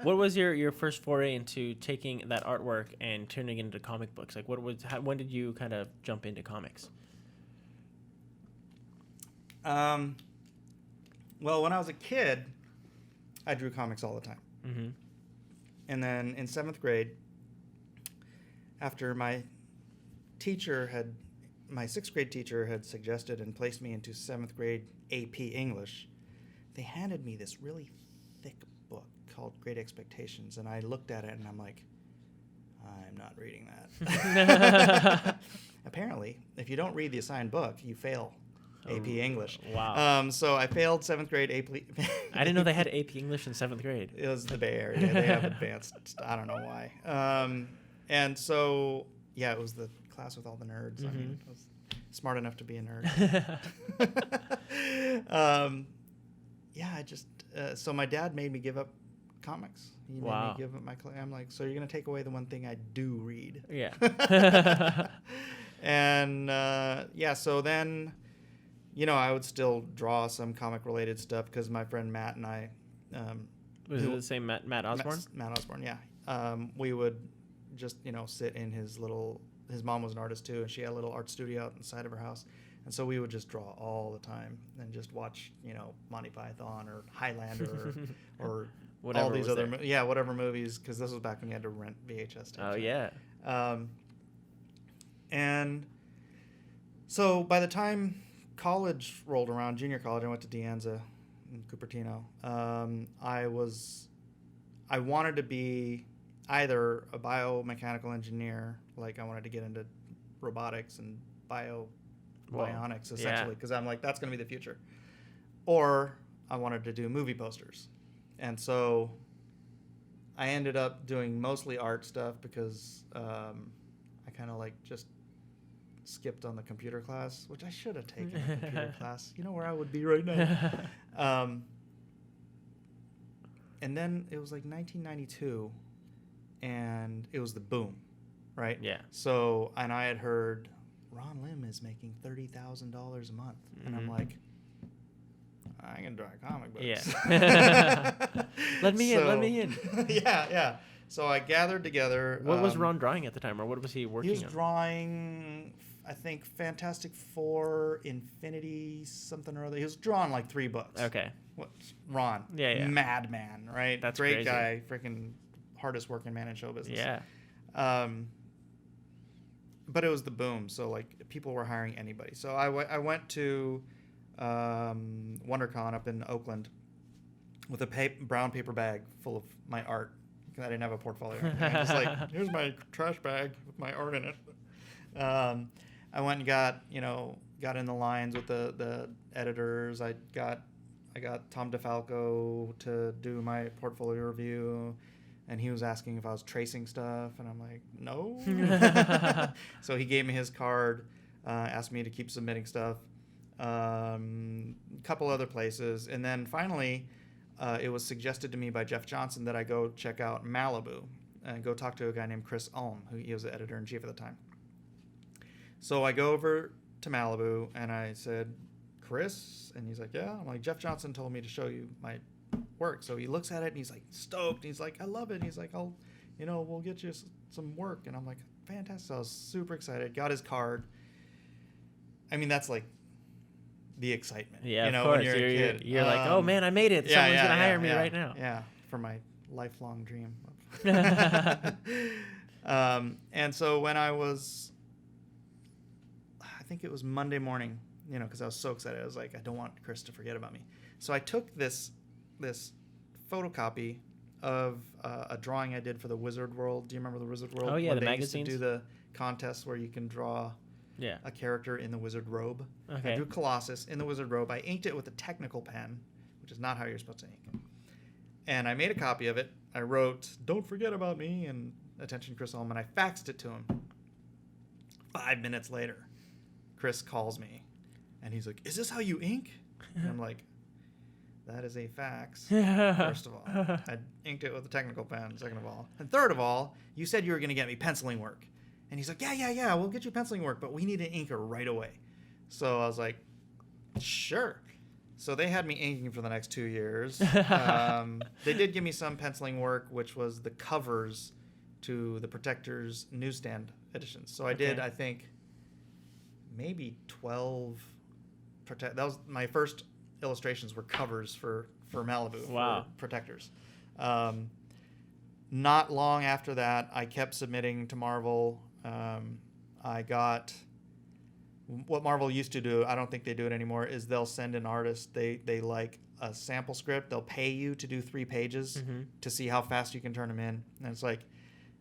What was your first foray into taking that artwork and turning it into comic books? Like, when did you kind of jump into comics? Well, when I was a kid, I drew comics all the time. Mm-hmm. And then in 7th grade, after my 6th grade teacher had suggested and placed me into 7th grade AP English, they handed me this really thick book called Great Expectations, and I looked at it and I'm like, I'm not reading that. Apparently, if you don't read the assigned book, you fail AP English. Wow. So I failed 7th grade AP. I didn't know they had AP English in 7th grade. It was the Bay Area. They have advanced. I don't know why. And so, yeah, it was the class with all the nerds. I mean, I was smart enough to be a nerd. Yeah, I just so my dad made me give up comics. He made me give up my. I'm like, so you're gonna take away the one thing I do read? Yeah. And yeah, so then, I would still draw some comic related stuff because my friend Matt and I. Was it the same Matt Osborne? Matt Osborne, yeah. We would just sit in his little. His mom was an artist too, and she had a little art studio out inside of her house. And so we would just draw all the time and just watch, Monty Python or Highlander or whatever all these other, whatever movies, because this was back when you had to rent VHS tapes. Oh, yeah. And so by the time college rolled around, junior college, I went to De Anza in Cupertino. I wanted to be either a biomechanical engineer, like I wanted to get into robotics and bionics essentially, because I'm like, that's going to be the future, or I wanted to do movie posters. And so I ended up doing mostly art stuff because I kind of like just skipped on the computer class, which I should have taken a computer class. You know where I would be right now. And then it was like 1992 and it was the boom, right? Yeah. So, and I had heard Ron Lim is making $30,000 a month. And I'm like, I can draw comic books. Yeah. Let me in. Yeah. So I gathered together. What was Ron drawing at the time, or what was he working on? He was drawing, I think, Fantastic Four, Infinity, something or other. He was drawing like 3 books. Okay. Ron. Yeah. Madman, right? That's great crazy. Guy, freaking hardest working man in show business. Yeah. But it was the boom, so like people were hiring anybody. So I went to WonderCon up in Oakland with a brown paper bag full of my art. I didn't have a portfolio. I'm just like, here's my trash bag with my art in it. I went and got in the lines with the editors. I got Tom DeFalco to do my portfolio review. And he was asking if I was tracing stuff, and I'm like, no. So he gave me his card, asked me to keep submitting stuff, a couple other places. And then finally, it was suggested to me by Jeff Johnson that I go check out Malibu and go talk to a guy named Chris Ulm, who he was the editor-in-chief at the time. So I go over to Malibu, and I said, Chris? And he's like, yeah. I'm like, Jeff Johnson told me to show you my work. So he looks at it and he's like stoked. He's like, I love it. And he's like, we'll get you some work. And I'm like, fantastic. So I was super excited. Got his card. I mean, that's like the excitement. Yeah, of course. When you're a kid. You're like, oh man, I made it. Someone's gonna hire me right now. Yeah, for my lifelong dream. And so when I think it was Monday morning, because I was so excited. I was like, I don't want Chris to forget about me. So I took this photocopy of a drawing I did for the Wizard World. Do you remember the Wizard World? Oh yeah, when the they magazines. used to do the contest where you can draw a character in the wizard robe. Okay. I drew Colossus in the wizard robe. I inked it with a technical pen, which is not how you're supposed to ink. And I made a copy of it. I wrote, "Don't forget about me," and attention Chris Ulm, and I faxed it to him. 5 minutes later, Chris calls me, and he's like, "Is this how you ink?" And I'm like, that is a fax, first of all. I inked it with a technical pen, second of all. And third of all, you said you were going to get me penciling work. And he's like, yeah, we'll get you penciling work, but we need an inker right away. So I was like, sure. So they had me inking for the next 2 years. They did give me some penciling work, which was the covers to the Protectors newsstand editions. So I did, I think, maybe 12. That was my first illustrations were covers for Malibu. Wow. For Protectors. Not long after that, I kept submitting to Marvel. I got what Marvel used to do. I don't think they do it anymore. Is they'll send an artist. They like a sample script. They'll pay you to do 3 pages to see how fast you can turn them in. And it's like,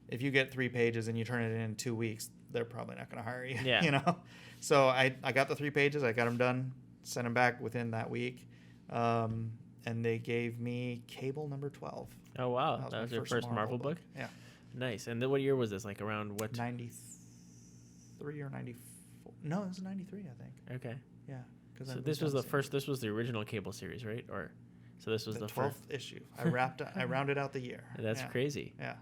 if you get 3 pages and you turn it in 2 weeks, they're probably not going to hire you. Yeah. You know. So I got the 3 pages. I got them done. Sent them back within that week. And they gave me Cable number 12. Oh wow, That that was my your first Marvel book. Yeah. Nice. And then what year was this? Like around what? 93 or 94. No, it was 93, I think. Okay. Yeah. So this was the first. This was the original Cable series, right? Or so this was the 12th first issue. I rounded out the year. That's Yeah. crazy. Yeah.